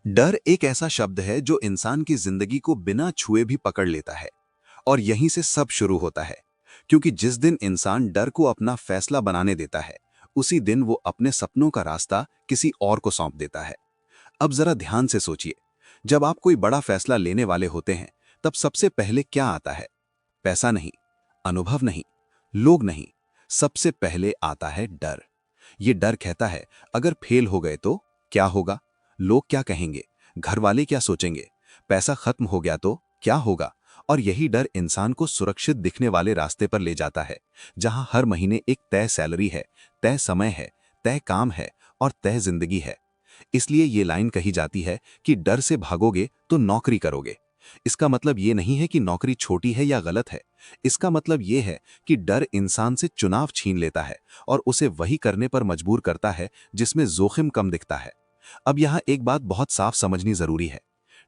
डर एक ऐसा शब्द है जो इंसान की जिंदगी को बिना छुए भी पकड़ लेता है। और यहीं से सब शुरू होता है। क्योंकि जिस दिन इंसान डर को अपना फैसला बनाने देता है, उसी दिन वो अपने सपनों का रास्ता किसी और को सौंप देता है। अब जरा ध्यान से सोचिए, जब आप कोई बड़ा फैसला लेने वाले होते हैं, तब सबसे पहले क्या आता है? पैसा नहीं, अनुभव नहीं, लोग नहीं, सबसे पहले आता है डर। ये डर कहता है, अगर फेल हो गए तो क्या होगा? लोग क्या कहेंगे? घर वाले क्या सोचेंगे? पैसा खत्म हो गया तो क्या होगा? और यही डर इंसान को सुरक्षित दिखने वाले रास्ते पर ले जाता है, जहां हर महीने एक तय सैलरी है, तय समय है, तय काम है और तय जिंदगी है। इसलिए ये लाइन कही जाती है कि डर से भागोगे तो नौकरी करोगे। इसका मतलब ये नहीं है कि नौकरी छोटी है या गलत है। इसका मतलब ये है कि डर इंसान से चुनाव छीन लेता है और उसे वही करने पर मजबूर करता है जिसमें जोखिम कम दिखता है। अब यहाँ एक बात बहुत साफ समझनी जरूरी है।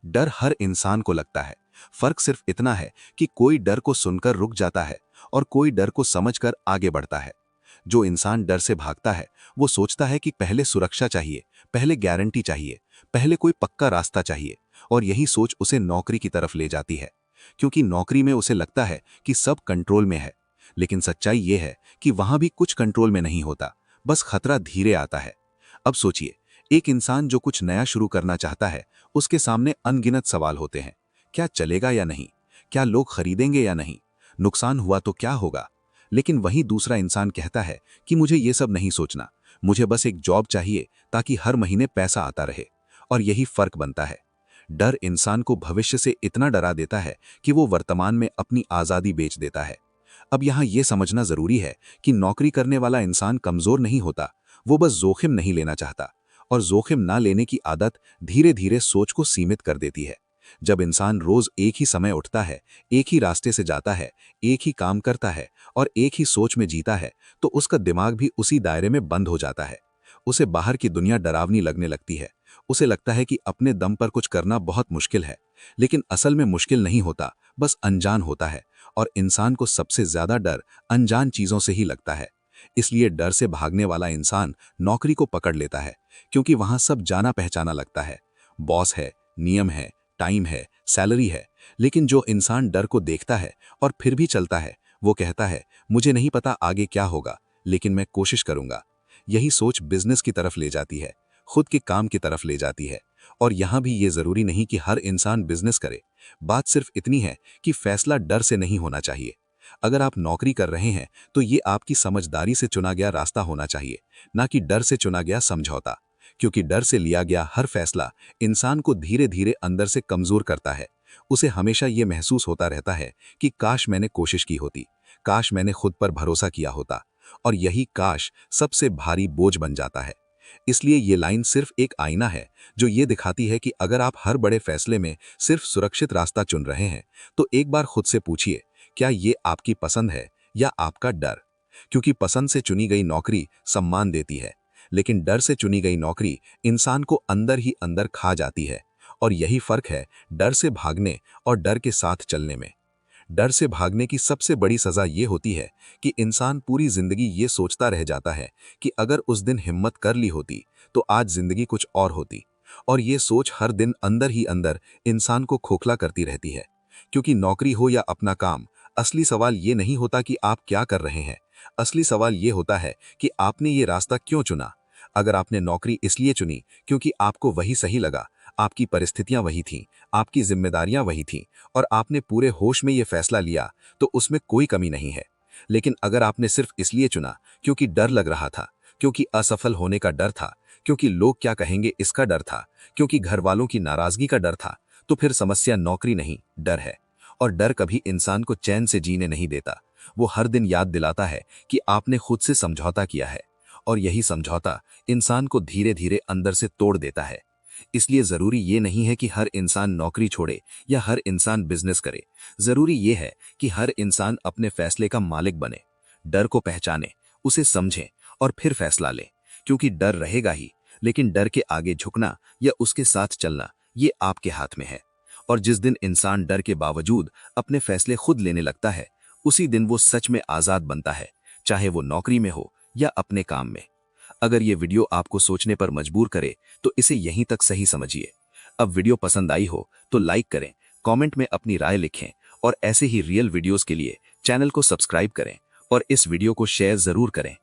डर हर इंसान को लगता है। फर्क सिर्फ इतना है कि कोई डर को सुनकर रुक जाता है और कोई डर को समझकर आगे बढ़ता है। जो इंसान डर से भागता है, वो सोचता है कि पहले सुरक्षा चाहिए, पहले गारंटी चाहिए, पहले कोई पक्का रास्ता चाहिए। और यही सोच उसे नौकरी की तरफ ले जाती है, क्योंकि नौकरी में उसे लगता है कि सब कंट्रोल में है। लेकिन सच्चाई ये है कि वहां भी कुछ कंट्रोल में नहीं होता, बस खतरा धीरे आता है। अब सोचिए, एक इंसान जो कुछ नया शुरू करना चाहता है, उसके सामने अनगिनत सवाल होते हैं। क्या चलेगा या नहीं? क्या लोग खरीदेंगे या नहीं? नुकसान हुआ तो क्या होगा? लेकिन वहीं दूसरा इंसान कहता है कि मुझे ये सब नहीं सोचना, मुझे बस एक जॉब चाहिए ताकि हर महीने पैसा आता रहे। और यही फर्क बनता है। डर इंसान को भविष्य से इतना डरा देता है कि वो वर्तमान में अपनी आज़ादी बेच देता है। अब यहाँ ये समझना जरूरी है कि नौकरी करने वाला इंसान कमजोर नहीं होता, वो बस जोखिम नहीं लेना चाहता। और जोखिम ना लेने की आदत धीरे धीरे सोच को सीमित कर देती है। जब इंसान रोज एक ही समय उठता है, एक ही रास्ते से जाता है, एक ही काम करता है और एक ही सोच में जीता है, तो उसका दिमाग भी उसी दायरे में बंद हो जाता है। उसे बाहर की दुनिया डरावनी लगने लगती है। उसे लगता है कि अपने दम पर कुछ करना बहुत मुश्किल है। लेकिन असल में मुश्किल नहीं होता, बस अनजान होता है। और इंसान को सबसे ज्यादा डर अनजान चीजों से ही लगता है। इसलिए डर से भागने वाला इंसान नौकरी को पकड़ लेता है, क्योंकि वहां सब जाना पहचाना लगता है। बॉस है, नियम है, टाइम है, सैलरी है। लेकिन जो इंसान डर को देखता है और फिर भी चलता है, वो कहता है, मुझे नहीं पता आगे क्या होगा, लेकिन मैं कोशिश करूंगा। यही सोच बिजनेस की तरफ ले जाती है, खुद के काम की तरफ ले जाती है। और यहां भी ये जरूरी नहीं कि हर इंसान बिजनेस करे। बात सिर्फ इतनी है कि फैसला डर से नहीं होना चाहिए। अगर आप नौकरी कर रहे हैं, तो ये आपकी समझदारी से चुना गया रास्ता होना चाहिए, ना कि डर से चुना गया समझौता। क्योंकि डर से लिया गया हर फैसला इंसान को धीरे धीरे अंदर से कमजोर करता है। उसे हमेशा ये महसूस होता रहता है कि काश मैंने कोशिश की होती, काश मैंने खुद पर भरोसा किया होता। और यही काश सबसे भारी बोझ बन जाता है। इसलिए ये लाइन सिर्फ एक आईना है, जो ये दिखाती है कि अगर आप हर बड़े फैसले में सिर्फ सुरक्षित रास्ता चुन रहे हैं, तो एक बार खुद से पूछिए, क्या ये आपकी पसंद है या आपका डर? क्योंकि पसंद से चुनी गई नौकरी सम्मान देती है, लेकिन डर से चुनी गई नौकरी इंसान को अंदर ही अंदर खा जाती है। और यही फर्क है डर से भागने और डर के साथ चलने में। डर से भागने की सबसे बड़ी सजा ये होती है कि इंसान पूरी जिंदगी ये सोचता रह जाता है कि अगर उस दिन हिम्मत कर ली होती, तो आज जिंदगी कुछ और होती। और ये सोच हर दिन अंदर ही अंदर इंसान को खोखला करती रहती है। क्योंकि नौकरी हो या अपना काम, असली सवाल ये नहीं होता कि आप क्या कर रहे हैं। असली सवाल ये होता है कि आपने ये रास्ता क्यों चुना। अगर आपने नौकरी इसलिए चुनी क्योंकि आपको वही सही लगा, आपकी परिस्थितियां वही थीं, आपकी जिम्मेदारियां वही थीं, और आपने पूरे होश में ये फैसला लिया, तो उसमें कोई कमी नहीं है। लेकिन अगर आपने सिर्फ इसलिए चुना क्योंकि डर लग रहा था, क्योंकि असफल होने का डर था, क्योंकि लोग क्या कहेंगे इसका डर था, क्योंकि घर वालों की नाराजगी का डर था, तो फिर समस्या नौकरी नहीं, डर है। और डर कभी इंसान को चैन से जीने नहीं देता। वो हर दिन याद दिलाता है कि आपने खुद से समझौता किया है। और यही समझौता इंसान को धीरे धीरे अंदर से तोड़ देता है। इसलिए जरूरी ये नहीं है कि हर इंसान नौकरी छोड़े या हर इंसान बिजनेस करे। जरूरी ये है कि हर इंसान अपने फैसले का मालिक बने, डर को पहचाने, उसे समझे और फिर फैसला ले। क्योंकि डर रहेगा ही, लेकिन डर के आगे झुकना या उसके साथ चलना, ये आपके हाथ में है। और जिस दिन इंसान डर के बावजूद अपने फैसले खुद लेने लगता है, उसी दिन वो सच में आजाद बनता है, चाहे वो नौकरी में हो या अपने काम में। अगर ये वीडियो आपको सोचने पर मजबूर करे, तो इसे यहीं तक सही समझिए। अब वीडियो पसंद आई हो तो लाइक करें, कमेंट में अपनी राय लिखें और ऐसे ही रियल वीडियोस के लिए चैनल को सब्सक्राइब करें और इस वीडियो को शेयर जरूर करें।